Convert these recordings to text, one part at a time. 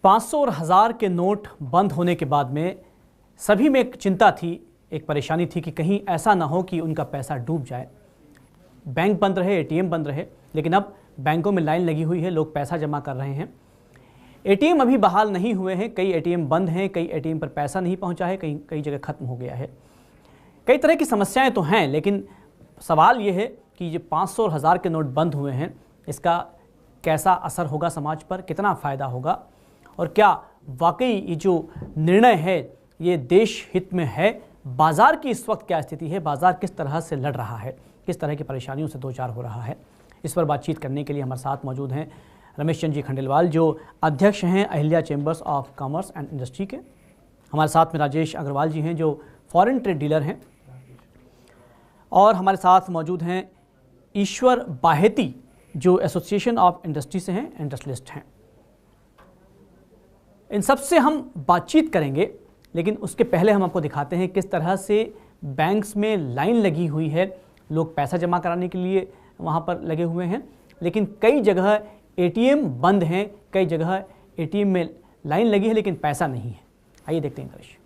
500 और 1000 के नोट बंद होने के बाद में सभी में एक चिंता थी, एक परेशानी थी कि कहीं ऐसा ना हो कि उनका पैसा डूब जाए। बैंक बंद रहे, एटीएम बंद रहे, लेकिन अब बैंकों में लाइन लगी हुई है, लोग पैसा जमा कर रहे हैं। एटीएम अभी बहाल नहीं हुए हैं, कई एटीएम बंद हैं, कई एटीएम पर पैसा नहीं पहुंचा है, कई जगह ख़त्म हो गया है। कई तरह की समस्याएं तो हैं, लेकिन सवाल ये है कि ये 500 और 1000 के नोट बंद हुए हैं, इसका कैसा असर होगा समाज पर, कितना फ़ायदा होगा और क्या वाकई ये जो निर्णय है ये देश हित में है। बाज़ार की इस वक्त क्या स्थिति है, बाज़ार किस तरह से लड़ रहा है, किस तरह की परेशानियों से दो चार हो रहा है, इस पर बातचीत करने के लिए हमारे साथ मौजूद हैं रमेश चंद्र जी खंडेलवाल, जो अध्यक्ष हैं Ahilya chambers of commerce and industry के। हमारे साथ में राजेश अग्रवाल जी हैं, जो फॉरेन ट्रेड डीलर हैं, और हमारे साथ मौजूद हैं ईश्वर बाहेती, जो एसोसिएशन ऑफ इंडस्ट्री से हैं, इंडस्ट्रियलिस्ट हैं। इन सब से हम बातचीत करेंगे, लेकिन उसके पहले हम आपको दिखाते हैं किस तरह से बैंक्स में लाइन लगी हुई है, लोग पैसा जमा कराने के लिए वहाँ पर लगे हुए हैं, लेकिन कई जगह एटीएम बंद हैं, कई जगह एटीएम में लाइन लगी है लेकिन पैसा नहीं है। आइए देखते हैं दृश्य।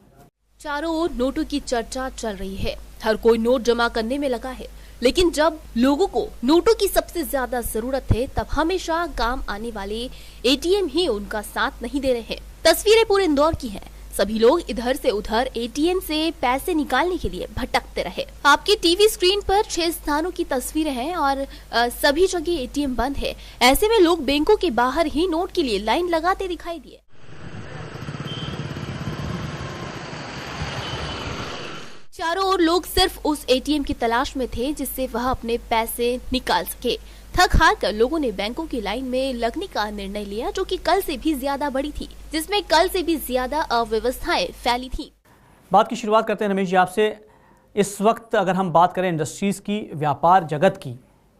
चारों ओर नोटों की चर्चा चल रही है, हर कोई नोट जमा करने में लगा है, लेकिन जब लोगों को नोटों की सबसे ज्यादा जरूरत है तब हमेशा काम आने वाले एटीएम ही उनका साथ नहीं दे रहे हैं। तस्वीरें पूरे इंदौर की हैं। सभी लोग इधर से उधर एटीएम से पैसे निकालने के लिए भटकते रहे। आपकी टीवी स्क्रीन पर 6 स्थानों की तस्वीरें हैं और सभी जगह एटीएम बंद है। ऐसे में लोग बैंकों के बाहर ही नोट के लिए लाइन लगाते दिखाई दिए। चारों ओर लोग सिर्फ उस एटीएम की तलाश में थे जिससे वह अपने पैसे निकाल सके। थक हार कर लोगों ने बैंकों की लाइन में लगने का निर्णय लिया, जो कि कल से भी ज्यादा बड़ी थी, जिसमें कल से भी ज्यादा अव्यवस्थाएं फैली थी। बात की शुरुआत करते हैं रमेश जी आपसे। इस वक्त अगर हम बात करें इंडस्ट्रीज की, व्यापार जगत की,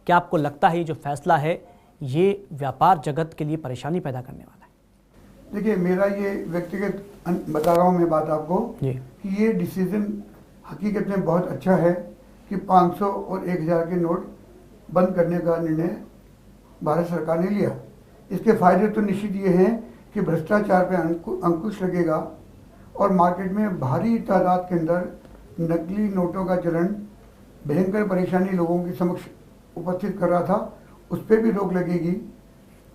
क्या आपको लगता है ये जो फैसला है ये व्यापार जगत के लिए परेशानी पैदा करने वाला है? देखिए, मेरा ये व्यक्तिगत बता रहा हूँ मैं बात आपको कि ये डिसीजन हकीकत में बहुत अच्छा है कि 500 और 1000 के नोट बंद करने का निर्णय भारत सरकार ने लिया। इसके फायदे तो निश्चित ये हैं कि भ्रष्टाचार पे अंकुश लगेगा और मार्केट में भारी तादाद के अंदर नकली नोटों का चलन भयंकर परेशानी लोगों के समक्ष उपस्थित कर रहा था, उस पर भी रोक लगेगी।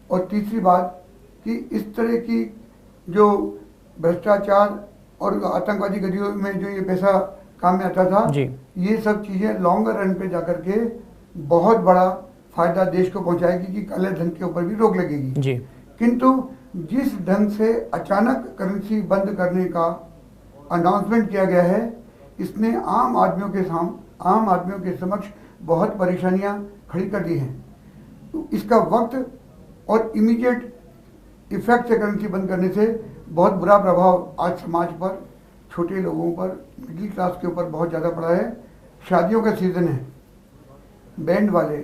और तीसरी बात कि इस तरह की जो भ्रष्टाचार और आतंकवादी गतिविधियों में जो ये पैसा काम में आता था, ये सब चीज़ें लॉन्गर रन पे जाकर के बहुत बड़ा फायदा देश को पहुंचाएगी कि काले धन के ऊपर भी रोक लगेगी। किंतु जिस ढंग से अचानक करेंसी बंद करने का अनाउंसमेंट किया गया है, इसने आम आदमियों के समक्ष बहुत परेशानियां खड़ी कर दी हैं। तो इसका वक्त और इमीडिएट इफेक्ट से करेंसी बंद करने से बहुत बुरा प्रभाव आज समाज पर, छोटे लोगों पर, मिडिल क्लास के ऊपर बहुत ज़्यादा पड़ा है। शादियों का सीज़न है, बैंड वाले,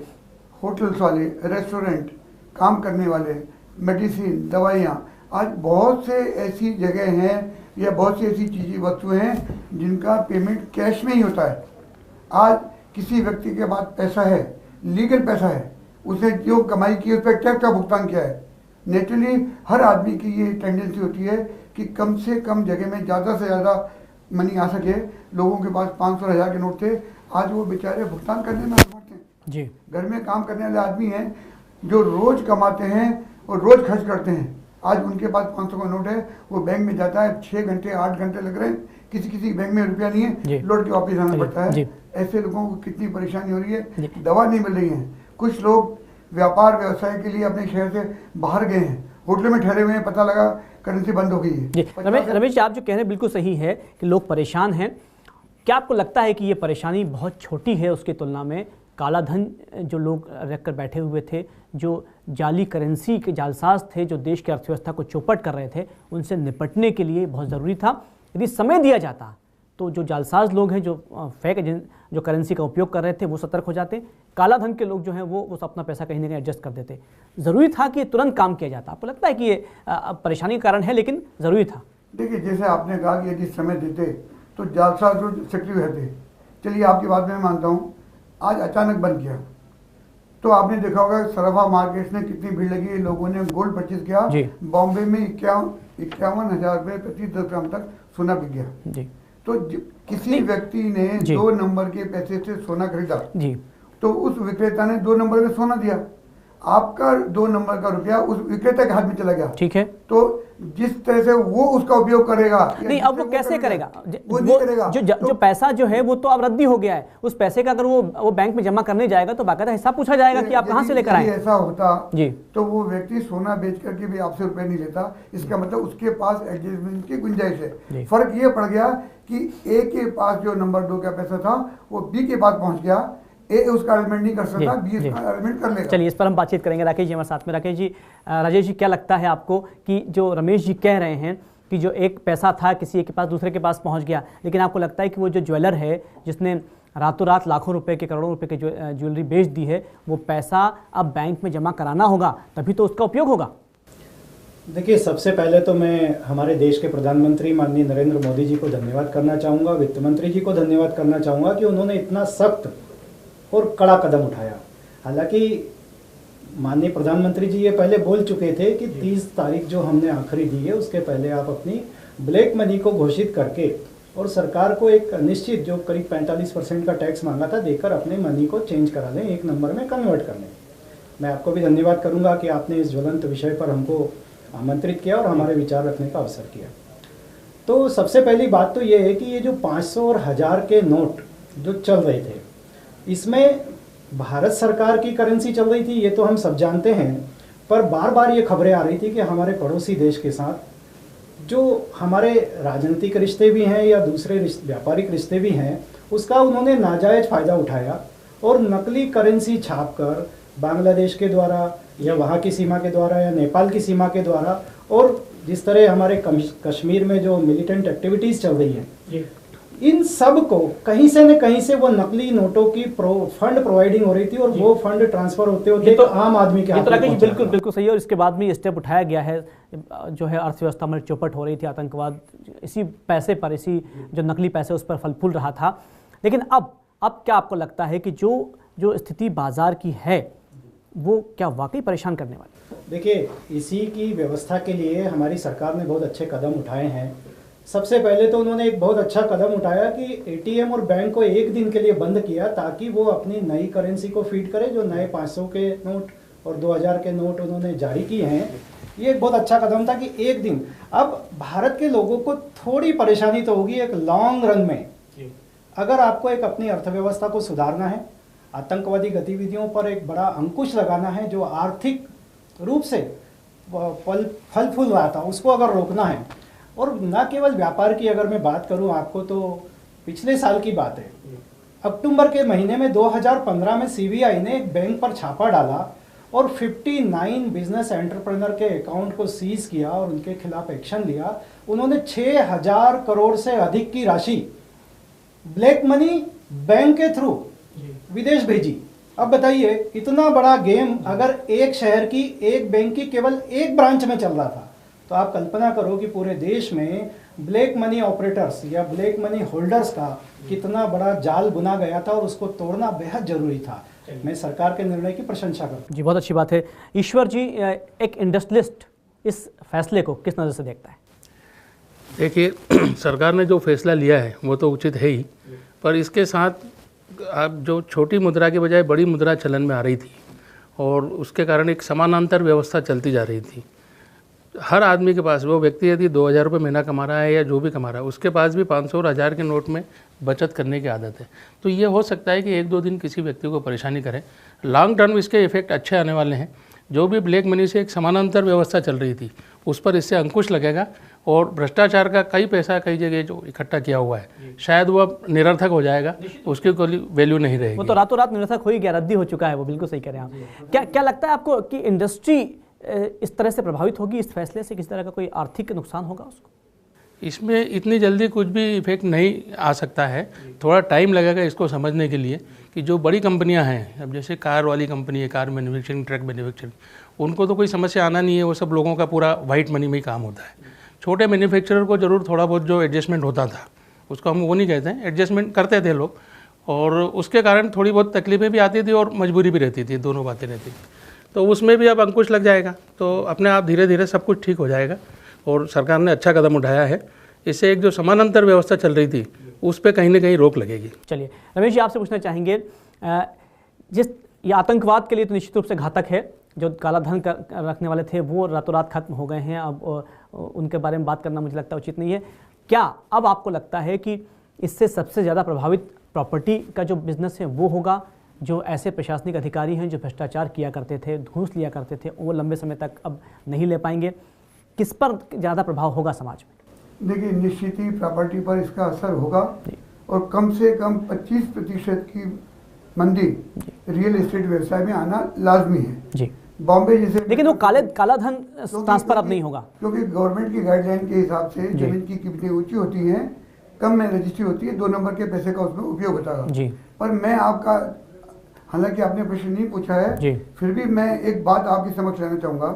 होटल्स वाले, रेस्टोरेंट, काम करने वाले, मेडिसिन, दवाइयाँ, आज बहुत से ऐसी जगह हैं या बहुत सी ऐसी चीज़ें, वस्तुएं हैं जिनका पेमेंट कैश में ही होता है। आज किसी व्यक्ति के पास पैसा है, लीगल पैसा है, उसने जो कमाई की उस पर टैक्स का भुगतान किया है। नेचुरली हर आदमी की ये टेंडेंसी होती है कि कम से कम जगह में ज़्यादा से ज़्यादा मनी आ सके। लोगों के पास 500 1000 के नोट थे, आज वो बेचारे भुगतान करने में असमर्थ हैं। जी, घर में काम करने वाले आदमी हैं जो रोज़ कमाते हैं और रोज़ खर्च करते हैं। आज उनके पास 500 का नोट है, वो बैंक में जाता है, 6 घंटे 8 घंटे लग रहे हैं, किसी बैंक में रुपया नहीं है, लौट के वापस आना पड़ता है। ऐसे लोगों को कितनी परेशानी हो रही है, दवा नहीं मिल रही है। कुछ लोग व्यापार व्यवसाय के लिए अपने शहर से बाहर गए हैं, होटल में ठहरे हुए हैं, पता लगा करेंसी बंद हो गई है। रमेश जी, आप जो कह रहे हैं बिल्कुल सही है कि लोग परेशान हैं। क्या आपको लगता है कि ये परेशानी बहुत छोटी है उसकी तुलना में? काला धन जो लोग रख कर बैठे हुए थे, जो जाली करेंसी के जालसाज थे, जो देश की अर्थव्यवस्था को चौपट कर रहे थे, उनसे निपटने के लिए बहुत ज़रूरी था। यदि समय दिया जाता तो जो जालसाज लोग हैं, जो फेक जो करेंसी का उपयोग कर रहे थे, वो सतर्क हो जाते। काला धन के लोग जो हैं वो अपना पैसा कहीं ना कहीं एडजस्ट कर देते। ज़रूरी था कि तुरंत काम किया जाता। आपको लगता है कि ये परेशानी का कारण है, लेकिन ज़रूरी था? देखिए, जैसे आपने कहा कि यदि समय देते तो जालसाज जो सक्रिय रहते। चलिए, आपकी बात में मानता हूँ, आज अचानक बंद किया तो आपने देखा होगा सराफा मार्केट्स में कितनी भीड़ लगी, लोगों ने गोल्ड परचेज किया। बॉम्बे में 51,000 रुपये प्रति 10 ग्राम तक सोना बिक गया जी। तो किसी व्यक्ति ने 2 नंबर के पैसे से सोना खरीदा जी, तो उस विक्रेता ने 2 नंबर में सोना दिया, आपका 2 नंबर का रुपया उस विक्रेता के हाथ में चला गया। ठीक है। तो जिस तरह से वो उसका उपयोग करेगा, नहीं, अब वो कैसे करेगा? वो नहीं करेगा। जो पैसा जो है वो तो अब रद्दी हो गया है, उस पैसे का अगर वो बैंक में जमा करने जाएगा तो बाकायदा हिसाब पूछा जाएगा कि आप कहाँ से लेकर आए। ऐसा होता जी, तो वो व्यक्ति सोना बेच करके भी आपसे रुपए नहीं लेता। इसका मतलब उसके पास एडजस्टमेंट की गुंजाइश है। फर्क ये पड़ गया कि ए के पास जो नंबर 2 का पैसा था वो बी के पास पहुंच गया, ए उसका एलिमेंट नहीं कर सकता, बी उसका एलिमेंट कर लेगा। चलिए, इस पर हम बातचीत करेंगे। राकेश जी हमारे साथ में। राकेश जी, राजेश जी, क्या लगता है आपको कि जो रमेश जी कह रहे हैं कि जो एक पैसा था किसी एक के पास दूसरे के पास पहुंच गया, लेकिन आपको लगता है कि वो जो ज्वेलर है जिसने रातों रात लाखों रुपए के, करोड़ों रुपए की ज्वेलरी बेच दी है, वो पैसा अब बैंक में जमा कराना होगा तभी तो उसका उपयोग होगा? देखिए, सबसे पहले तो मैं हमारे देश के प्रधानमंत्री माननीय नरेंद्र मोदी जी को धन्यवाद करना चाहूँगा, वित्त मंत्री जी को धन्यवाद करना चाहूँगा कि उन्होंने इतना सख्त और कड़ा कदम उठाया। हालांकि माननीय प्रधानमंत्री जी ये पहले बोल चुके थे कि 30 तारीख जो हमने आखिरी दी है उसके पहले आप अपनी ब्लैक मनी को घोषित करके और सरकार को एक निश्चित जो करीब 45% का टैक्स मांगा था देकर अपने मनी को चेंज करा लें, एक नंबर में कन्वर्ट कर लें। मैं आपको भी धन्यवाद करूंगा कि आपने इस ज्वलंत विषय पर हमको आमंत्रित किया और हमारे विचार रखने का अवसर किया। तो सबसे पहली बात तो ये है कि ये जो 500 और 1000 के नोट जो चल रहे थे, इसमें भारत सरकार की करेंसी चल रही थी, ये तो हम सब जानते हैं, पर बार बार ये खबरें आ रही थी कि हमारे पड़ोसी देश के साथ जो हमारे राजनीतिक रिश्ते भी हैं या दूसरे व्यापारिक रिश्ते भी हैं, उसका उन्होंने नाजायज फ़ायदा उठाया और नकली करेंसी छापकर बांग्लादेश के द्वारा या वहाँ की सीमा के द्वारा या नेपाल की सीमा के द्वारा, और जिस तरह हमारे कश्मीर में जो मिलिटेंट एक्टिविटीज़ चल रही हैं, इन सब को कहीं से न कहीं से वो नकली नोटों की फंड प्रोवाइडिंग हो रही थी और वो फंड ट्रांसफर होते होते तो आम आदमी के हाथ में। बिल्कुल बिल्कुल सही है। और इसके बाद में स्टेप उठाया गया है, जो है अर्थव्यवस्था में चौपट हो रही थी, आतंकवाद इसी पैसे पर, इसी जो नकली पैसे उस पर फल फूल रहा था। लेकिन अब क्या आपको लगता है कि जो स्थिति बाजार की है वो क्या वाकई परेशान करने वाली? देखिए, इसी की व्यवस्था के लिए हमारी सरकार ने बहुत अच्छे कदम उठाए हैं। सबसे पहले तो उन्होंने एक बहुत अच्छा कदम उठाया कि एटीएम और बैंक को एक दिन के लिए बंद किया ताकि वो अपनी नई करेंसी को फीड करे। जो नए 500 के नोट और 2000 के नोट उन्होंने जारी किए हैं, ये एक बहुत अच्छा कदम था कि एक दिन। अब भारत के लोगों को थोड़ी परेशानी तो होगी एक लॉन्ग रन में। अगर आपको एक अपनी अर्थव्यवस्था को सुधारना है, आतंकवादी गतिविधियों पर एक बड़ा अंकुश लगाना है, जो आर्थिक रूप से फल फूल रहा था, उसको अगर रोकना है, और न केवल व्यापार की अगर मैं बात करूं आपको, तो पिछले साल की बात है, अक्टूबर के महीने में 2015 में सीबीआई ने एक बैंक पर छापा डाला और 59 बिजनेस एंटरप्रेन्योर के अकाउंट को सीज किया और उनके खिलाफ एक्शन लिया। उन्होंने 6000 करोड़ से अधिक की राशि ब्लैक मनी बैंक के थ्रू विदेश भेजी। अब बताइए, इतना बड़ा गेम अगर एक शहर की एक बैंक की केवल एक ब्रांच में चल रहा था, तो आप कल्पना करो कि पूरे देश में ब्लैक मनी ऑपरेटर्स या ब्लैक मनी होल्डर्स का कितना बड़ा जाल बुना गया था और उसको तोड़ना बेहद जरूरी था। मैं सरकार के निर्णय की प्रशंसा करता जी, बहुत अच्छी बात है। ईश्वर जी, एक इंडस्ट्रियलिस्ट इस फैसले को किस नज़र से देखता है? देखिए, सरकार ने जो फैसला लिया है वो तो उचित है ही, पर इसके साथ अब जो छोटी मुद्रा के बजाय बड़ी मुद्रा चलन में आ रही थी और उसके कारण एक समानांतर व्यवस्था चलती जा रही थी। हर आदमी के पास, वो व्यक्ति यदि 2000 रुपये महीना कमा रहा है या जो भी कमा रहा है, उसके पास भी 500 और 1000 के नोट में बचत करने की आदत है। तो ये हो सकता है कि 1-2 दिन किसी व्यक्ति को परेशानी करे। लॉन्ग टर्म इसके इफेक्ट अच्छे आने वाले हैं। जो भी ब्लैक मनी से एक समानांतर व्यवस्था चल रही थी उस पर इससे अंकुश लगेगा और भ्रष्टाचार का कई पैसा कई जगह जो इकट्ठा किया हुआ है शायद वो अब निरर्थक हो जाएगा, उसकी कोई वैल्यू नहीं रहेगी। वो तो रातों रात निरर्थक हो ही गया, रद्दी हो चुका है वो। बिल्कुल सही कह रहे हैं आप। क्या लगता है आपको कि इंडस्ट्री इस तरह से प्रभावित होगी इस फैसले से? किसी तरह का कोई आर्थिक नुकसान होगा उसको? इसमें इतनी जल्दी कुछ भी इफेक्ट नहीं आ सकता है, थोड़ा टाइम लगेगा इसको समझने के लिए कि जो बड़ी कंपनियां हैं, अब जैसे कार वाली कंपनी है, कार मैन्युफैक्चरिंग, ट्रक मैन्युफैक्चरिंग, उनको तो कोई समस्या आना नहीं है, वो सब लोगों का पूरा वाइट मनी में ही काम होता है। छोटे मैन्युफैक्चरर को ज़रूर थोड़ा बहुत जो एडजस्टमेंट होता था, उसको हम वो नहीं कहते हैं, एडजस्टमेंट करते थे लोग, और उसके कारण थोड़ी बहुत तकलीफें भी आती थी और मजबूरी भी रहती थी, दोनों बातें रहती थी। तो उसमें भी अब अंकुश लग जाएगा, तो अपने आप धीरे धीरे सब कुछ ठीक हो जाएगा। और सरकार ने अच्छा कदम उठाया है। इससे एक जो समानांतर व्यवस्था चल रही थी उस पर कहीं ना कहीं रोक लगेगी। चलिए रमेश जी, आपसे पूछना चाहेंगे, जिस ये आतंकवाद के लिए तो निश्चित रूप से घातक है, जो काला धन रखने वाले थे वो रातों रात खत्म हो गए हैं, अब उनके बारे में बात करना मुझे लगता है उचित नहीं है। क्या अब आपको लगता है कि इससे सबसे ज़्यादा प्रभावित प्रॉपर्टी का जो बिजनेस है वो होगा, जो ऐसे प्रशासनिक अधिकारी हैं जो भ्रष्टाचार किया करते थे, घूस लिया करते थे, वो लंबे समय तक अब नहीं ले पाएंगे? किस पर ज़्यादा प्रभाव होगा समाज में? देखिए, निश्चित ही प्रॉपर्टी पर इसका असर होगा और कम से कम 25% की मंदी रियल एस्टेट व्यवसाय में आना लाजमी है जी। बॉम्बे जैसे, लेकिन वो काला धन ट्रांसफर अब नहीं होगा, क्योंकि गवर्नमेंट की गाइडलाइन के हिसाब से जमीन की कीमतें ऊंची होती हैं, कम में रजिस्ट्री होती है, 2 नंबर के पैसे का उसमें उपयोग होता है जी। पर मैं आपका, हालांकि आपने प्रश्न नहीं पूछा है जी, फिर भी मैं एक बात आपके समक्ष लाना चाहूँगा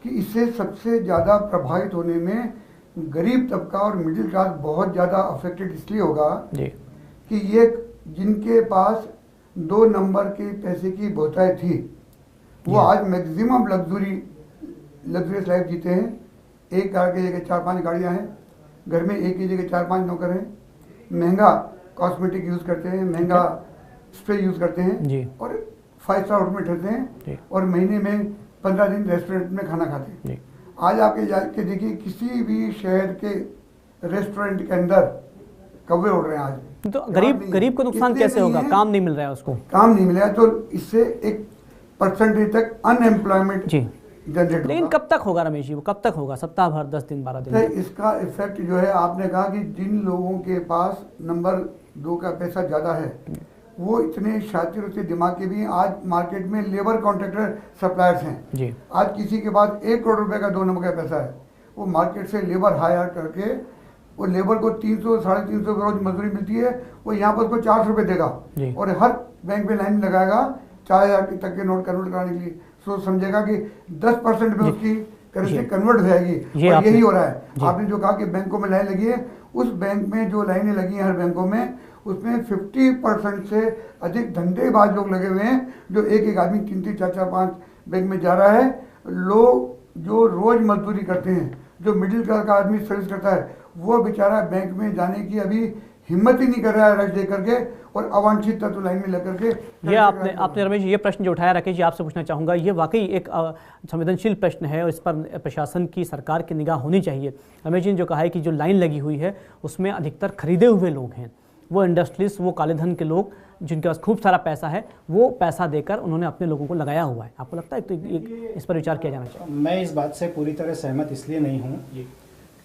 कि इससे सबसे ज़्यादा प्रभावित होने में गरीब तबका और मिडिल क्लास बहुत ज़्यादा अफेक्टेड इसलिए होगा जी कि ये जिनके पास 2 नंबर के पैसे की बहुतायत थी वो आज मैक्सिमम लग्जरियस लाइफ जीते हैं। एक कार की जगह 4-5 गाड़ियाँ हैं, घर में एक की जगह 4-5 नौकर हैं, महंगा कॉस्मेटिक यूज़ करते हैं, महंगा स्प्रे यूज़ करते हैं जी। और 5 स्टार होटल में ठहरते हैं और महीने में 15 दिन रेस्टोरेंट में खाना खाते हैं जी। आज आपके जाके देखिए, किसी भी शहर के रेस्टोरेंट के अंदर कौवे उड़ रहे हैं आज। तो गरीब को नुकसान कैसे होगा? काम नहीं मिल रहा है उसको, काम नहीं मिला है, तो इससे एक परसेंटेज तक अनएम्प्लॉयमेंट जनरेट। लेकिन कब तक होगा रमेश जी, वो कब तक होगा? सप्ताह भर, 10 दिन, 12 दिन? इसका इफेक्ट जो है, आपने कहा कि जिन लोगों के पास नंबर 2 का पैसा ज़्यादा है वो इतने शातिर होते दिमाग के भी, आज मार्केट में लेबर कॉन्ट्रैक्टर सप्लायर्स हैं जी। आज किसी के पास 1 करोड़ रुपए का 2 नंबर का पैसा है, वो मार्केट से लेबर हायर करके वो लेबर को 300-350 रोज मजदूरी मिलती है, वो यहाँ पर उसको 400 रुपये देगा और हर बैंक में लाइन लगाएगा 4000 तक के नोट कन्वर्ट कराने के लिए। सोच समझेगा कि 10% में उसकी करेंसी कन्वर्ट हो जाएगी और यही हो रहा है। आपने जो कहा कि बैंकों में लाइन लगी है, उस बैंक में जो लाइनें लगी हैं हर बैंकों में, उसमें 50% से अधिक धंधेबाज लोग लगे हुए हैं, जो एक आदमी 3-3, 4-4, 5 बैंक में जा रहा है। लोग जो रोज मजदूरी करते हैं, जो मिडिल क्लास का आदमी सर्विस करता है, वो बेचारा बैंक में जाने की अभी हिम्मत ही नहीं कर रहा है रश दे करके और अवांछित तत्व लाइन में लग करके। ये आपने रमेश ये प्रश्न जो उठाया, राकेश जी आपसे पूछना चाहूँगा, ये वाकई एक संवेदनशील प्रश्न है और इस पर प्रशासन की, सरकार की निगाह होनी चाहिए। रमेश जी ने जो कहा है कि जो लाइन लगी हुई है उसमें अधिकतर खरीदे हुए लोग हैं, वो इंडस्ट्रीज, वो काले धन के लोग जिनके पास खूब सारा पैसा है, वो पैसा देकर उन्होंने अपने लोगों को लगाया हुआ है। आपको लगता है तो इस पर विचार किया जाना चाहिए? मैं इस बात से पूरी तरह सहमत इसलिए नहीं हूँ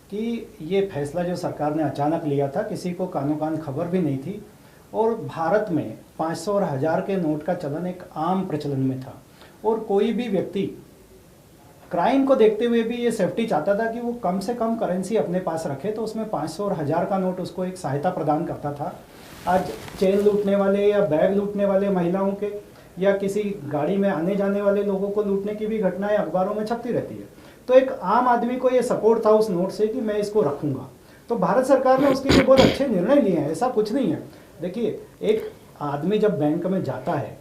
कि ये फैसला जो सरकार ने अचानक लिया था, किसी को कानो कान खबर भी नहीं थी और भारत में 500 और 1000 के नोट का चलन एक आम प्रचलन में था और कोई भी व्यक्ति क्राइम को देखते हुए भी ये सेफ्टी चाहता था कि वो कम से कम करेंसी अपने पास रखे, तो उसमें 500 और 1000 का नोट उसको एक सहायता प्रदान करता था। आज चेन लूटने वाले या बैग लूटने वाले महिलाओं के या किसी गाड़ी में आने जाने वाले लोगों को लूटने की भी घटनाएं अखबारों में छपती रहती है। तो एक आम आदमी को ये सपोर्ट था उस नोट से कि मैं इसको रखूंगा, तो भारत सरकार ने उसके लिए बहुत अच्छे निर्णय लिए हैं। ऐसा कुछ नहीं है। देखिए, एक आदमी जब बैंक में जाता है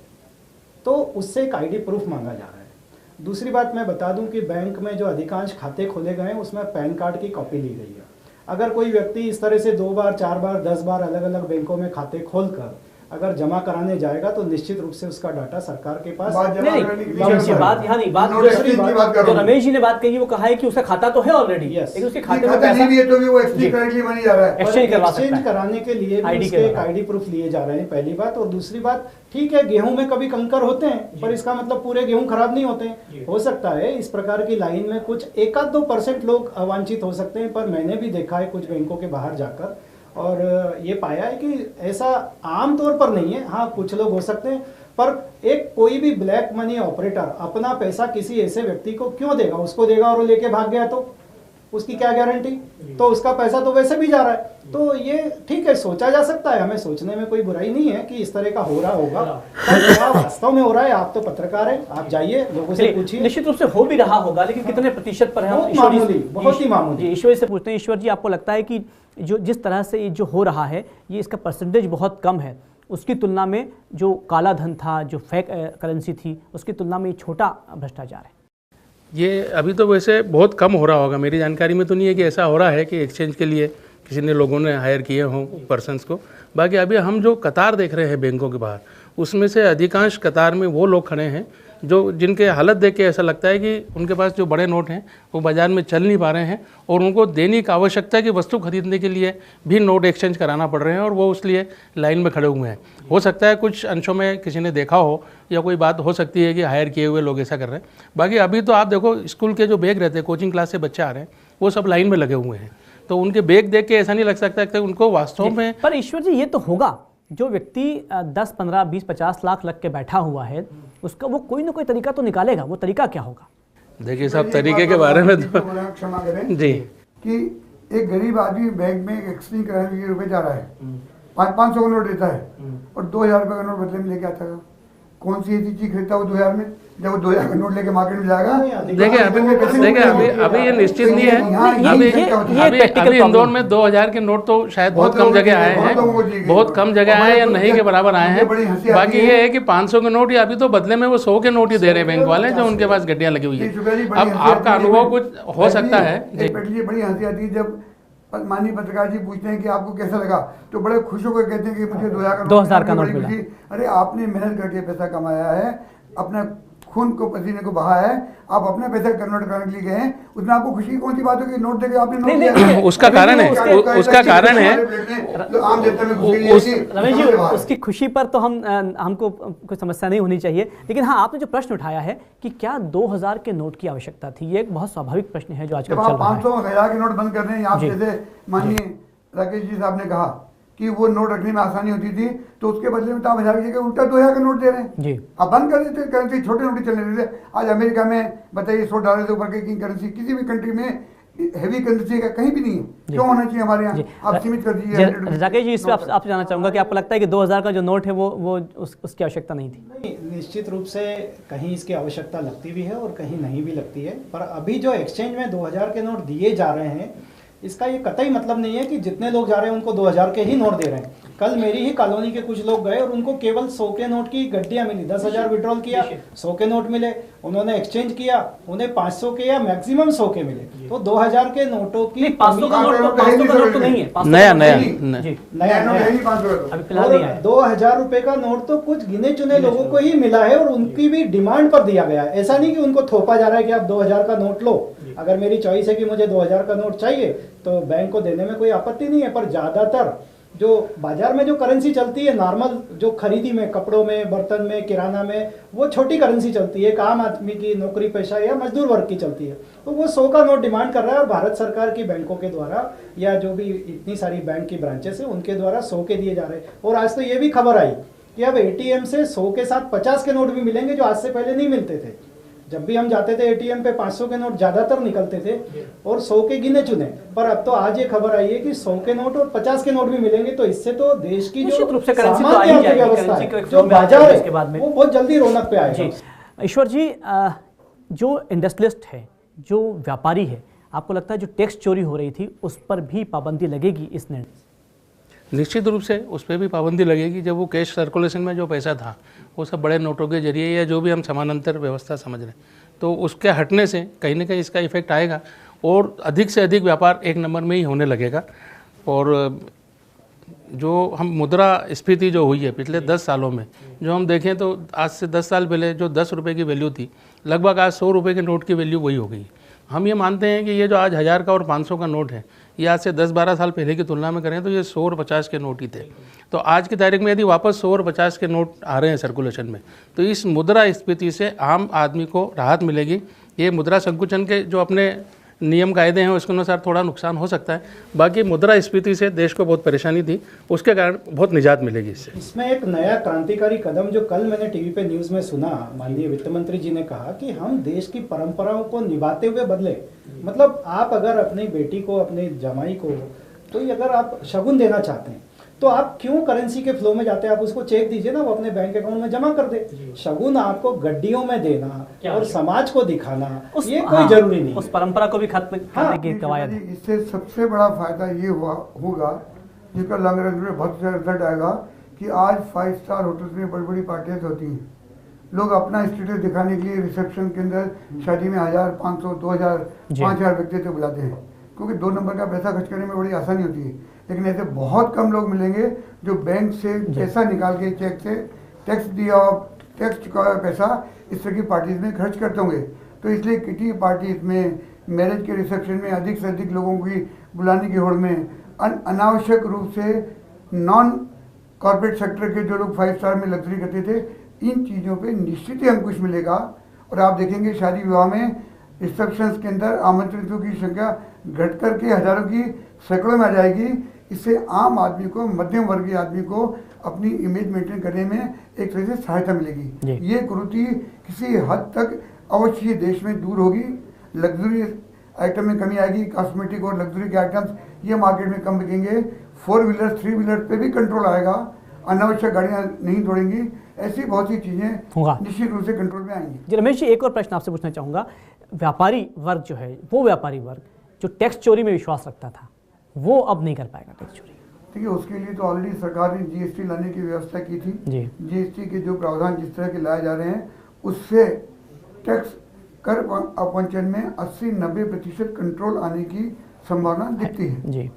तो उससे एक आईडी प्रूफ मांगा जा रहा है। दूसरी बात मैं बता दूं कि बैंक में जो अधिकांश खाते खोले गए हैं उसमें पैन कार्ड की कॉपी ली गई है। अगर कोई व्यक्ति इस तरह से 2 बार, 4 बार, 10 बार अलग अलग बैंकों में खाते खोलकर अगर जमा कराने जाएगा तो निश्चित रूप से उसका डाटा सरकार के पास बात यहाँ नहीं, बात जो रमेश जी ने बात कही वो कहा है कि उसका खाता तो है ऑलरेडी, लेकिन उसके खाते में पैसा नहीं है तो भी वो एक्सचेंज कराने के लिए एक आईडी प्रूफ लिए जा रहे हैं, पहली बात। और दूसरी बात, ठीक है गेहूं में कभी कंकर होते हैं पर इसका मतलब पूरे गेहूं खराब नहीं होते हैं। हो सकता है इस प्रकार की लाइन में कुछ 1-2% लोग अवांछित हो सकते हैं, पर मैंने भी देखा है कुछ बैंकों के बाहर जाकर और ये पाया है कि ऐसा आम तौर पर नहीं है। हाँ, कुछ लोग हो सकते हैं, पर एक कोई भी ब्लैक मनी ऑपरेटर अपना पैसा किसी ऐसे व्यक्ति को क्यों देगा? उसको देगा और वो लेके भाग गया तो उसकी क्या गारंटी? तो उसका पैसा तो वैसे भी जा रहा है। तो ये ठीक है, सोचा जा सकता है, हमें सोचने में कोई बुराई नहीं है कि इस तरह का हो रहा होगा, पर क्या वास्तव में हो रहा है? आप तो पत्रकार हैं, आप जाइए लोगों से पूछिए। निश्चित रूप से हो भी रहा होगा, लेकिन कितने प्रतिशत पर है? बहुत ही मामूली। ईश्वर से पूछते हैं, ईश्वर जी आपको लगता है कि जो जिस तरह से जो हो रहा है ये इसका परसेंटेज बहुत कम है, उसकी तुलना में जो काला धन था, जो फेक करेंसी थी, उसकी तुलना में ये छोटा भ्रष्टाचार है? ये अभी तो वैसे बहुत कम हो रहा होगा, मेरी जानकारी में तो नहीं है कि ऐसा हो रहा है कि एक्सचेंज के लिए किसी ने लोगों ने हायर किए हों पर्सनस को। बाकी अभी हम जो कतार देख रहे हैं बैंकों के बाहर, उसमें से अधिकांश कतार में वो लोग खड़े हैं जो जिनके हालत देख के ऐसा लगता है कि उनके पास जो बड़े नोट हैं वो बाज़ार में चल नहीं पा रहे हैं और उनको दैनिक आवश्यकता की वस्तु खरीदने के लिए भी नोट एक्सचेंज कराना पड़ रहे हैं और वो उसलिए लाइन में खड़े हुए हैं। हो सकता है कुछ अंशों में किसी ने देखा हो या कोई बात हो सकती है कि हायर किए हुए लोग ऐसा कर रहे हैं। बाकी अभी तो आप देखो स्कूल के जो बैग रहते हैं, कोचिंग क्लास से बच्चे आ रहे हैं, वो सब लाइन में लगे हुए हैं, तो उनके बैग देख के ऐसा नहीं लग सकता कि उनको वास्तव में। पर ईश्वर जी, ये तो होगा जो व्यक्ति 10, 15, 20, 50 लाख लग के बैठा हुआ है, उसका वो कोई ना कोई तरीका तो निकालेगा। वो तरीका क्या होगा? देखिए सब तरीके के बारे में तो क्षमा करें जी, कि एक गरीब आदमी बैंक में एक्सचेंज कराने के रुपए जा रहा है, 500 का नोट देता है और 2000 रुपये का नोट बदले में लेके आता है। कौन सी ऐसी चीज खरीदता है वो 2000 में? जब वो 2000 का नोट लेके मार्केट में जाएगा। देखिए अभी ये निश्चित नहीं है। अभी इंदौर में 2000 के नोट तो शायद बहुत कम जगह आए हैं, बहुत कम जगह आए हैं या नहीं के बराबर आए हैं। बाकी ये है कि 500 के नोट या अभी तो बदले में वो 100 के नोट ही दे रहे हैं बैंक वाले, जो उनके पास गड्डियां लगी हुई है। अब आपका अनुभव कुछ हो सकता है। बड़ी हंसी आती है जब माननीय पत्रकार जी पूछते हैं कि आपको कैसा लगा, तो बड़े खुश होकर कहते हैं कि मुझे 2000 का नोट मिला। अरे आपने मेहनत करके पैसा कमाया है, अपना खून को पसीने को बहा है, आप अपने पैसे कन्वर्ट करने के लिए गए हैं, उसमें आपको खुशी की कौन सी बात होगी? नोट देके आपने नोट दिया। उसका कारण है, उसका कारण है रमेश जी, उसकी खुशी पर तो हमको कोई समस्या नहीं होनी चाहिए। लेकिन हाँ, आपने जो प्रश्न उठाया है कि क्या 2000 के नोट की आवश्यकता थी, ये एक बहुत स्वाभाविक प्रश्न है जो आजकल चल रहा है। 500 के नोट बंद कर रहे हैं, आप जैसे माननीय राकेश जी साहब ने कहा कि वो नोट रखने में आसानी होती थी, तो उसके बदले में तो आप 1000 की जगह उल्टा 2000 का नोट दे रहे हैं जी। आप बंद कर देते करेंसी, छोटे नोट चलने देते। आज अमेरिका में बताइए $100 से ऊपर की करेंसी किसी भी कंट्री में हैवी करेंसी का कहीं भी नहीं है, क्यों होना चाहिए हमारे यहाँ? आप सीमित कर दीजिए। राकेश जी, इस पर आप जानना चाहूंगा कि आपको लगता है कि 2000 का जो नोट है वो उसकी आवश्यकता नहीं थी? नहीं, निश्चित रूप से कहीं इसकी आवश्यकता लगती भी है और कहीं नहीं भी लगती है। पर अभी जो एक्सचेंज में 2000 के नोट दिए जा रहे हैं, इसका ये कतई मतलब नहीं है कि जितने लोग जा रहे हैं उनको 2000 के ही नोट दे रहे हैं। कल मेरी ही कॉलोनी के कुछ लोग गए और उनको केवल 100 के नोट की गड्डियां मिली। 10,000 विड्रॉल किया, 100 के नोट मिले, उन्होंने एक्सचेंज किया, उन्हें 500 के या मैक्सिमम 100 के मिले। तो 2000 के नोटों की 500 का नोट तो नहीं है, नया 2000 रुपए का नोट तो कुछ गिने चुने लोगों को ही मिला है और उनकी भी डिमांड पर दिया गया है। ऐसा नहीं कि उनको थोपा जा रहा है कि आप 2000 का नोट लो। अगर मेरी चॉइस है कि मुझे 2000 का नोट चाहिए तो बैंक को देने में कोई आपत्ति नहीं है। पर ज्यादातर जो बाजार में जो करेंसी चलती है नॉर्मल, जो खरीदी में, कपड़ों में, बर्तन में, किराना में, वो छोटी करेंसी चलती है। एक आम आदमी की, नौकरी पेशा या मजदूर वर्ग की चलती है। तो वो 100 का नोट डिमांड कर रहा है और भारत सरकार की बैंकों के द्वारा या जो भी इतनी सारी बैंक की ब्रांचेस है उनके द्वारा 100 के दिए जा रहे हैं। और आज तो ये भी खबर आई कि अब ATM से 100 के साथ 50 के नोट भी मिलेंगे, जो आज से पहले नहीं मिलते थे। जब भी हम जाते थे ATM पे 500 के नोट ज्यादातर निकलते थे और 100 के गिने चुने। पर अब तो आज ये खबर आई है कि 100 के नोट और 50 के नोट भी मिलेंगे। तो इससे तो देश की जो सामान्य अर्थव्यवस्था है, जो बाजार है, वो बहुत जल्दी रौनक पे आएगा। ईश्वर जी, जो इंडस्ट्रियलिस्ट है, जो व्यापारी है, आपको लगता है जो टैक्स चोरी हो रही थी उस पर भी पाबंदी लगेगी इस निर्णय? निश्चित रूप से उस पर भी पाबंदी लगेगी। जब वो कैश सर्कुलेशन में जो पैसा था वो सब बड़े नोटों के जरिए या जो भी हम समानांतर व्यवस्था समझ रहे हैं, तो उसके हटने से कहीं ना कहीं इसका इफेक्ट आएगा और अधिक से अधिक व्यापार एक नंबर में ही होने लगेगा। और जो हम मुद्रा स्फीति जो हुई है पिछले 10 सालों में, जो हम देखें तो आज से 10 साल पहले जो 10 रुपये की वैल्यू थी, लगभग आज 100 रुपये के नोट की वैल्यू वही हो गई। हम ये मानते हैं कि ये जो आज 1000 का और 500 का नोट है, ये आज से 10-12 साल पहले की तुलना में करें तो ये 100 और 50 के नोट ही थे। तो आज की तारीख में यदि वापस 100 और 50 के नोट आ रहे हैं सर्कुलेशन में, तो इस मुद्रा स्फीति से आम आदमी को राहत मिलेगी। ये मुद्रा संकुचन के जो अपने नियम कायदे हैं उसके अनुसार थोड़ा नुकसान हो सकता है, बाकी मुद्रा स्फीति से देश को बहुत परेशानी थी, उसके कारण बहुत निजात मिलेगी इससे। इसमें एक नया क्रांतिकारी कदम जो कल मैंने टीवी पे न्यूज़ में सुना, माननीय वित्त मंत्री जी ने कहा कि हम देश की परंपराओं को निभाते हुए बदले। मतलब आप अगर अपनी बेटी को, अपने जमाई को कोई अगर आप शगुन देना चाहते हैं तो आप क्यों करेंसी के फ्लो में जाते हैं? आप उसको चेक दीजिए ना, वो अपने बैंक अकाउंट में जमा कर दे। शगुन आपको गड्डियों में देना और समाज को दिखाना, ये कोई जरूरी नहीं। उस परंपरा को भी खत्म करने की कवायद है। इससे सबसे बड़ा फायदा ये होगा, जिसका लॉन्ग रन में बहुत अच्छा रिजल्ट आएगा, कि आज 5 स्टार होटल्स में बड़ी बड़ी पार्टियां होती हैं। लोग अपना स्टेटस दिखाने के लिए रिसेप्शन के अंदर शादी में 1000, 500, 2000, 5000 व्यक्ति तक बुलाते हैं, क्योंकि 2 नंबर का पैसा खर्च करने में बड़ी आसानी होती है। लेकिन ऐसे बहुत कम लोग मिलेंगे जो बैंक से पैसा निकाल के चेक से टैक्स दिया और टैक्स चुका हुआ पैसा इस तरह की पार्टीज में खर्च करते होंगे। तो इसलिए किटी पार्टीज में, मैरिज के रिसेप्शन में अधिक से अधिक लोगों की बुलाने की होड़ में अनावश्यक रूप से नॉन कॉर्पोरेट सेक्टर के जो लोग 5 स्टार में लग्जरी करते थे, इन चीज़ों पे निश्चित ही अंकुश मिलेगा। और आप देखेंगे शादी विवाह में रिसेप्शंस के अंदर आमंत्रितों की संख्या घट करके हजारों की सैकड़ों में आ जाएगी। इससे आम आदमी को, मध्यम वर्गीय आदमी को अपनी इमेज मेंटेन करने में एक तरह से सहायता मिलेगी। ये कुरीति किसी हद तक अवश्य देश में दूर होगी। लग्जरी आइटम में कमी आएगी, कॉस्मेटिक और लग्जरी के आइटम्स ये मार्केट में कम बिकेंगे। 4 व्हीलर 3 व्हीलर पे भी कंट्रोल आएगा, अनावश्यक गाड़ियाँ नहीं दौड़ेंगी। ऐसी बहुत सी चीज़ें निश्चित रूप से कंट्रोल में आएंगी। जी रमेश जी, एक और प्रश्न आपसे पूछना चाहूँगा। व्यापारी वर्ग जो है, वो व्यापारी वर्ग जो टैक्स चोरी में विश्वास रखता था, वो अब नहीं कर पाएगा टैक्स चोरी। देखिए, उसके लिए तो ऑलरेडी सरकार ने जीएसटी लाने की व्यवस्था की थी। जीएसटी के जो प्रावधान जिस तरह के लाए जा रहे हैं, उससे टैक्स कर अपवंचन में 80-90% कंट्रोल आने की संभावना दिखती है जी।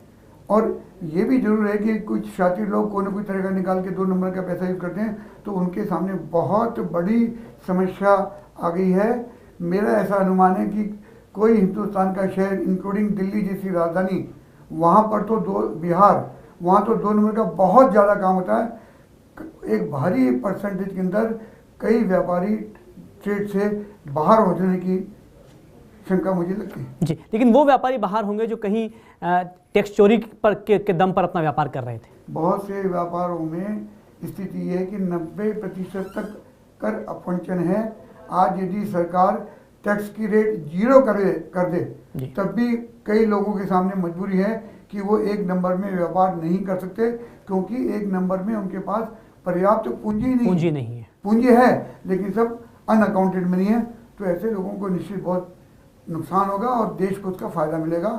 और ये भी जरूर है कि कुछ शातिर लोग कोई ना कोई तरह का निकाल के 2 नंबर का पैसा यूज करते हैं, तो उनके सामने बहुत बड़ी समस्या आ गई है। मेरा ऐसा अनुमान है कि कोई हिंदुस्तान का शहर इंक्लूडिंग दिल्ली जैसी राजधानी, वहाँ पर तो बिहार, वहाँ तो 2 नंबर का बहुत ज़्यादा काम होता है। एक भारी परसेंटेज के अंदर कई व्यापारी ट्रेड से बाहर हो जाने की शंका मुझे लगती है जी। लेकिन वो व्यापारी बाहर होंगे जो कहीं टैक्स चोरी पर के दम पर अपना व्यापार कर रहे थे। बहुत से व्यापारों में स्थिति ये है कि 90% तक कर अपवंचन है। आज यदि सरकार टैक्स की रेट 0 कर दे, तब भी कई लोगों के सामने मजबूरी है कि वो 1 नंबर में व्यापार नहीं कर सकते, क्योंकि 1 नंबर में उनके पास पर्याप्त पूंजी नहीं है। पूंजी है लेकिन सब अनअकाउंटेड मनी है। तो ऐसे लोगों को निश्चित बहुत नुकसान होगा और देश को उसका फायदा मिलेगा।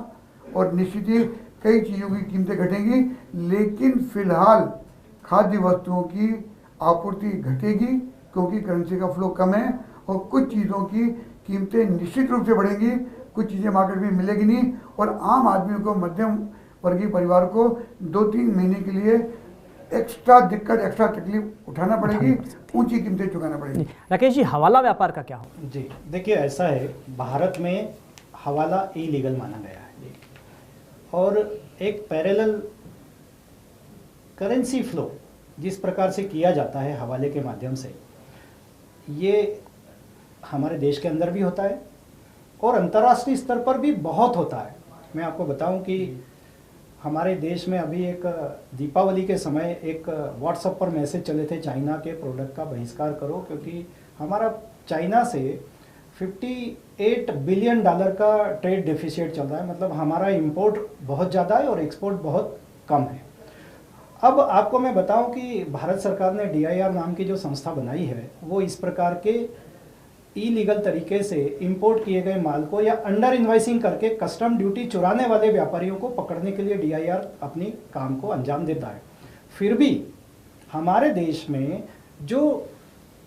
और निश्चित ही कई चीज़ों की कीमतें घटेंगी, लेकिन फिलहाल खाद्य वस्तुओं की आपूर्ति घटेगी क्योंकि करेंसी का फ्लो कम है, और कुछ चीज़ों की कीमतें निश्चित रूप से बढ़ेंगी। कुछ चीज़ें मार्केट में मिलेगी नहीं, और आम आदमी को, मध्यम वर्गीय परिवार को 2-3 महीने के लिए एक्स्ट्रा दिक्कत, एक्स्ट्रा तकलीफ उठाना पड़ेगी, ऊंची कीमतें चुकाना पड़ेगी। राकेश जी, हवाला व्यापार का क्या हो? जी देखिए, ऐसा है, भारत में हवाला इलीगल माना गया है और एक पैरेलल करेंसी फ्लो जिस प्रकार से किया जाता है हवाले के माध्यम से, ये हमारे देश के अंदर भी होता है और अंतर्राष्ट्रीय स्तर पर भी बहुत होता है। मैं आपको बताऊं कि हमारे देश में अभी एक दीपावली के समय एक व्हाट्सएप पर मैसेज चले थे, चाइना के प्रोडक्ट का बहिष्कार करो, क्योंकि हमारा चाइना से $58 बिलियन का ट्रेड डेफिसिट चल रहा है। मतलब हमारा इंपोर्ट बहुत ज़्यादा है और एक्सपोर्ट बहुत कम है। अब आपको मैं बताऊं कि भारत सरकार ने DIR नाम की जो संस्था बनाई है, वो इस प्रकार के इलीगल तरीके से इंपोर्ट किए गए माल को या अंडर इन्वाइसिंग करके कस्टम ड्यूटी चुराने वाले व्यापारियों को पकड़ने के लिए DIR अपनी काम को अंजाम देता है। फिर भी हमारे देश में जो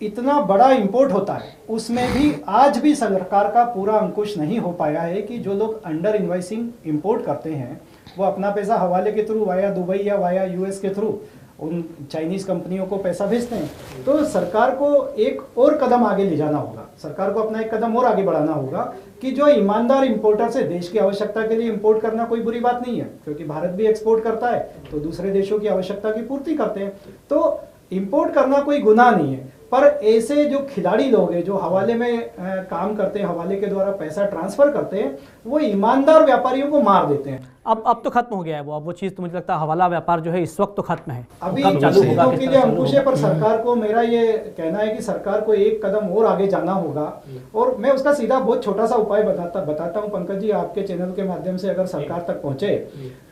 इतना बड़ा इंपोर्ट होता है, उसमें भी आज भी सरकार का पूरा अंकुश नहीं हो पाया है कि जो लोग अंडर इन्वाइसिंग इंपोर्ट करते हैं, वो अपना पैसा हवाले के थ्रू वाया दुबई या वाया US के थ्रू उन चाइनीज़ कंपनियों को पैसा भेजते हैं। तो सरकार को एक और कदम आगे ले जाना होगा, सरकार को अपना एक कदम और आगे बढ़ाना होगा कि जो ईमानदार इंपोर्टर से देश की आवश्यकता के लिए इंपोर्ट करना कोई बुरी बात नहीं है, क्योंकि भारत भी एक्सपोर्ट करता है तो दूसरे देशों की आवश्यकता की पूर्ति करते हैं, तो इंपोर्ट करना कोई गुनाह नहीं है। पर ऐसे जो खिलाड़ी लोग हैं जो हवाले में काम करते हैं, हवाले के द्वारा पैसा ट्रांसफर करते हैं, वो ईमानदार व्यापारियों को मार देते हैं। अब तो खत्म हो गया है वो चीज़, तो मुझे लगता है हवाला व्यापार जो है इस वक्त तो खत्म है। अभी चीजों के लिए अंकुश है, पर सरकार को, मेरा ये कहना है कि सरकार को एक कदम और आगे जाना होगा। और मैं उसका सीधा बहुत छोटा सा उपाय बताता हूँ पंकज जी, आपके चैनल के माध्यम से अगर सरकार तक पहुंचे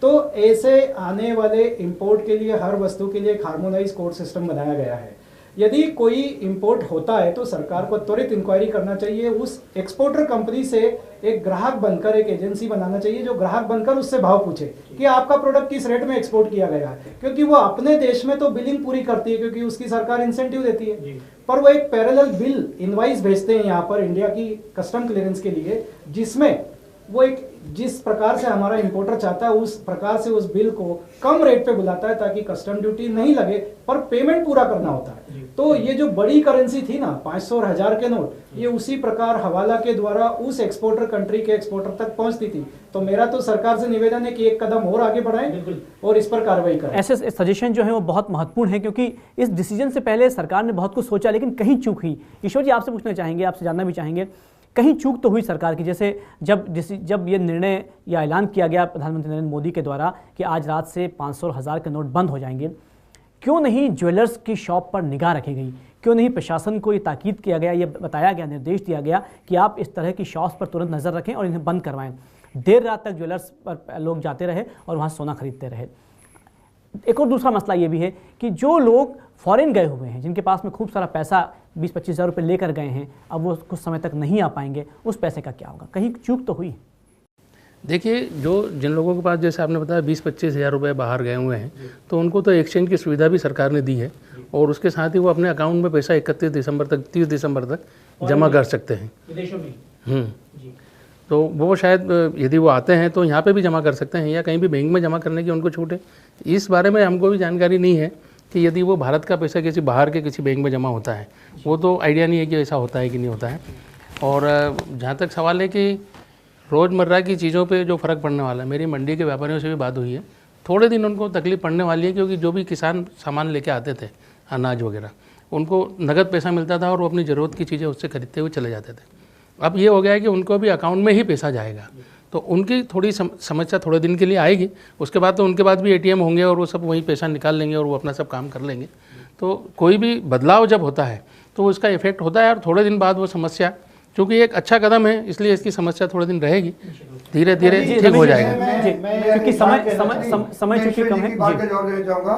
तो ऐसे आने वाले इंपोर्ट के लिए हर वस्तु के लिए एक हार्मोनाइज कोड सिस्टम बनाया गया है। यदि कोई इंपोर्ट होता है तो सरकार को त्वरित इंक्वायरी करना चाहिए, उस एक्सपोर्टर कंपनी से एक ग्राहक बनकर एक एजेंसी बनाना चाहिए जो ग्राहक बनकर उससे भाव पूछे कि आपका प्रोडक्ट किस रेट में एक्सपोर्ट किया गया है, क्योंकि वो अपने देश में तो बिलिंग पूरी करती है क्योंकि उसकी सरकार इंसेंटिव देती है, पर वो एक पैरेलल बिल इनवाइस भेजते हैं यहाँ पर इंडिया की कस्टम क्लियरेंस के लिए, जिसमें वो एक जिस प्रकार से हमारा इंपोर्टर चाहता है उस प्रकार से उस बिल को कम रेट पे बुलाता है ताकि कस्टम ड्यूटी नहीं लगे पर पेमेंट पूरा करना होता है। तो ये जो बड़ी करेंसी थी ना 500 और 1000 के नोट, ये उसी प्रकार हवाला के द्वारा उस एक्सपोर्टर कंट्री के एक्सपोर्टर तक पहुंचती थी। तो मेरा तो सरकार से निवेदन है कि एक कदम और आगे बढ़ाएं और इस पर कार्रवाई करें। ऐसे सजेशन जो है वो बहुत महत्वपूर्ण है क्योंकि इस डिसीजन से पहले सरकार ने बहुत कुछ सोचा लेकिन कहीं चूक हुई। ईश्वर जी, आपसे पूछना चाहेंगे, आपसे जानना भी चाहेंगे, कहीं चूक तो हुई सरकार की। जैसे जब ये निर्णय या ऐलान किया गया प्रधानमंत्री नरेंद्र मोदी के द्वारा कि आज रात से 500 और 1000 के नोट बंद हो जाएंगे, क्यों नहीं ज्वेलर्स की शॉप पर निगाह रखी गई? क्यों नहीं प्रशासन को ये ताकीद किया गया, ये बताया गया, निर्देश दिया गया कि आप इस तरह की शॉप्स पर तुरंत नज़र रखें और इन्हें बंद करवाएं? देर रात तक ज्वेलर्स पर लोग जाते रहे और वहाँ सोना खरीदते रहे। एक और दूसरा मसला ये भी है कि जो लोग फॉरेन गए हुए हैं, जिनके पास में खूब सारा पैसा 20-25 हज़ार रुपये लेकर गए हैं, अब वो कुछ समय तक नहीं आ पाएंगे, उस पैसे का क्या होगा? कहीं चूक तो हुई? देखिए, जिन लोगों के पास जैसे आपने बताया 20-25 हज़ार रुपये बाहर गए हुए हैं, तो उनको तो एक्सचेंज की सुविधा भी सरकार ने दी है और उसके साथ ही वो अपने अकाउंट में पैसा 31 दिसंबर तक 30 दिसंबर तक जमा कर सकते हैं विदेशों में। तो वो शायद यदि वो आते हैं तो यहाँ पे भी जमा कर सकते हैं या कहीं भी बैंक में जमा करने की उनको छूट है। इस बारे में हमको भी जानकारी नहीं है कि यदि वो भारत का पैसा किसी बाहर के किसी बैंक में जमा होता है, वो तो आइडिया नहीं है कि ऐसा होता है कि नहीं होता है। और जहाँ तक सवाल है कि रोज़मर्रा की चीज़ों पे जो फ़र्क पड़ने वाला है, मेरी मंडी के व्यापारियों से भी बात हुई है, थोड़े दिन उनको तकलीफ़ पड़ने वाली है क्योंकि जो भी किसान सामान लेके आते थे, अनाज वगैरह, उनको नगद पैसा मिलता था और वो अपनी ज़रूरत की चीज़ें उससे खरीदते हुए चले जाते थे। अब ये हो गया है कि उनको भी अकाउंट में ही पैसा जाएगा, तो उनकी थोड़ी समस्या थोड़े दिन के लिए आएगी। उसके बाद तो उनके पास भी ATM होंगे और वो सब वहीं पैसा निकाल लेंगे और वो अपना सब काम कर लेंगे। तो कोई भी बदलाव जब होता है तो उसका इफेक्ट होता है और थोड़े दिन बाद वो समस्या, क्योंकि एक अच्छा कदम है इसलिए इसकी समस्या थोड़े दिन रहेगी, धीरे धीरे ठीक हो जाएगा। क्योंकि समय चूंकि कम है। बात का जवाब देना चाहूँगा।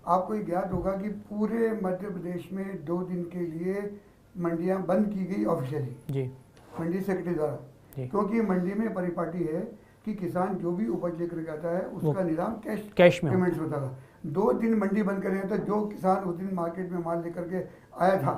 आपको ज्ञात होगा कि पूरे मध्य प्रदेश में 2 दिन के लिए मंडियाँ बंद की गई ऑफिशियली मंडी सेक्रेटरी द्वारा, क्योंकि मंडी में परिपाटी है कि किसान जो भी उपज लेकर जाता है उसका निदान कैश में पेमेंट होता था। 2 दिन मंडी बंद करें तो जो किसान उस दिन मार्केट में माल लेकर के आया था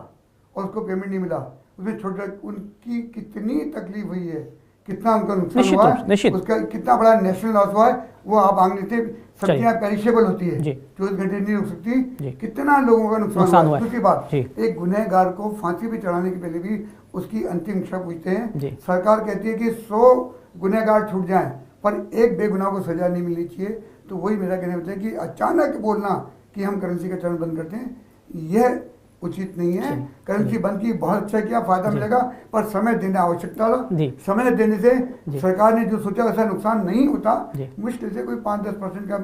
और उसको पेमेंट नहीं मिला, उसमें छोटा उनकी कितनी तकलीफ हुई है, कितना उनका नुकसान हुआ है, उसका कितना बड़ा नेशनल लॉस हुआ है। वो आप आंकड़े थे, सब्जियां पेरिशेबल होती है, 24 घंटे नहीं रुक सकती, कितना लोगों का नुकसान हुआ है। उसके बाद एक गुनहगार को फांसी पे चढ़ाने के पहले भी उसकी अंतिम इच्छा पूछते हैं। सरकार कहती है कि 100 गुनहगार छूट जाएं पर एक बेगुनाह को सजा नहीं मिलनी चाहिए। तो वही मेरा कहना है कि अचानक बोलना कि हम करेंसी का चलन बंद करते हैं, यह उचित नहीं है। करेंसी बंद की बहुत अच्छा किया, फायदा मिलेगा, पर समय देने आवश्यकता था। समय देने से सरकार ने जो सोचा वैसा नुकसान नहीं होता, मुश्किल से कोई 5-10% का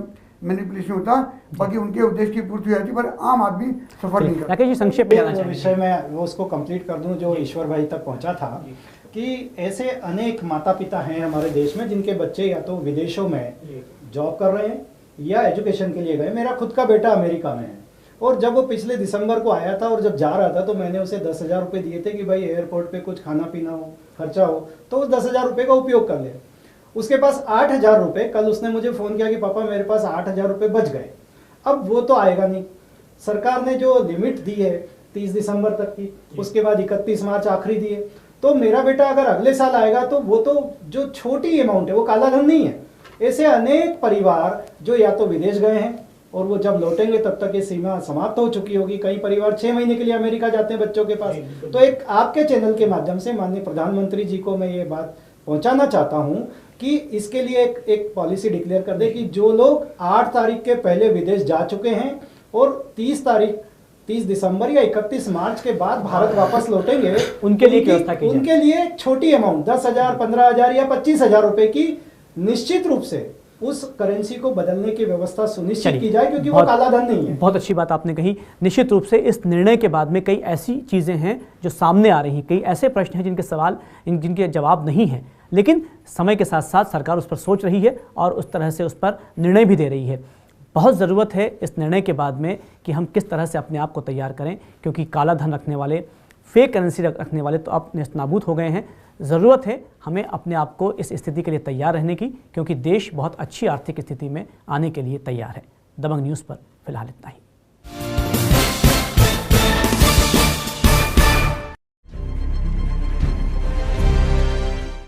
मैनिपुलेशन होता, बाकी उनके उद्देश्य की पूर्ति हो जाती, पर आम आदमी सफर नहीं करता। जी संक्षेप में विषय में वो उसको कंप्लीट कर दूं जो ईश्वर भाई तक पहुंचा था कि ऐसे अनेक माता पिता हैं हमारे देश में जिनके बच्चे या तो विदेशों में जॉब कर रहे हैं या एजुकेशन के लिए गए। मेरा खुद का बेटा अमेरिका में है और जब वो पिछले दिसंबर को आया था और जब जा रहा था तो मैंने उसे 10,000 रुपये दिए थे कि भाई एयरपोर्ट पे कुछ खाना पीना हो, खर्चा हो, तो उस 10,000 रुपये का उपयोग कर ले। उसके पास 8,000 रुपये, कल उसने मुझे फ़ोन किया कि पापा मेरे पास 8,000 रुपये बच गए। अब वो तो आएगा नहीं, सरकार ने जो लिमिट दी है 30 दिसंबर तक की, उसके बाद 31 मार्च आखिरी दी है। तो मेरा बेटा अगर अगले साल आएगा तो वो तो जो छोटी अमाउंट है वो काला धन नहीं है। ऐसे अनेक परिवार जो या तो विदेश गए हैं और वो जब लौटेंगे तब तक ये सीमा समाप्त हो चुकी होगी। कई परिवार 6 महीने के लिए अमेरिका जाते हैं बच्चों के पास। तो एक आपके चैनल के माध्यम से माननीय प्रधानमंत्री जी को मैं ये बात पहुंचाना चाहता हूं कि इसके लिए एक पॉलिसी डिक्लेयर कर दे कि जो लोग 8 तारीख के पहले विदेश जा चुके हैं और 30 दिसंबर या 31 मार्च के बाद भारत वापस लौटेंगे, उनके लिए व्यवस्था की जाए। उनके लिए छोटी अमाउंट 10,000, 15,000 या 25,000 रुपए की निश्चित रूप से उस करेंसी को बदलने की व्यवस्था सुनिश्चित की जाए, क्योंकि वो काला धन नहीं है। बहुत अच्छी बात आपने कही। निश्चित रूप से इस निर्णय के बाद में कई ऐसी चीज़ें हैं जो सामने आ रही हैं, कई ऐसे प्रश्न हैं जिनके जवाब नहीं हैं, लेकिन समय के साथ साथ सरकार उस पर सोच रही है और उस तरह से उस पर निर्णय भी दे रही है। बहुत ज़रूरत है इस निर्णय के बाद में कि हम किस तरह से अपने आप को तैयार करें, क्योंकि काला धन रखने वाले, फेक करेंसी रखने वाले तो अब नेस्तनाबूद हो गए हैं। ज़रूरत है हमें अपने आप को इस स्थिति के लिए तैयार रहने की, क्योंकि देश बहुत अच्छी आर्थिक स्थिति में आने के लिए तैयार है। दबंग न्यूज़ पर फिलहाल इतना ही।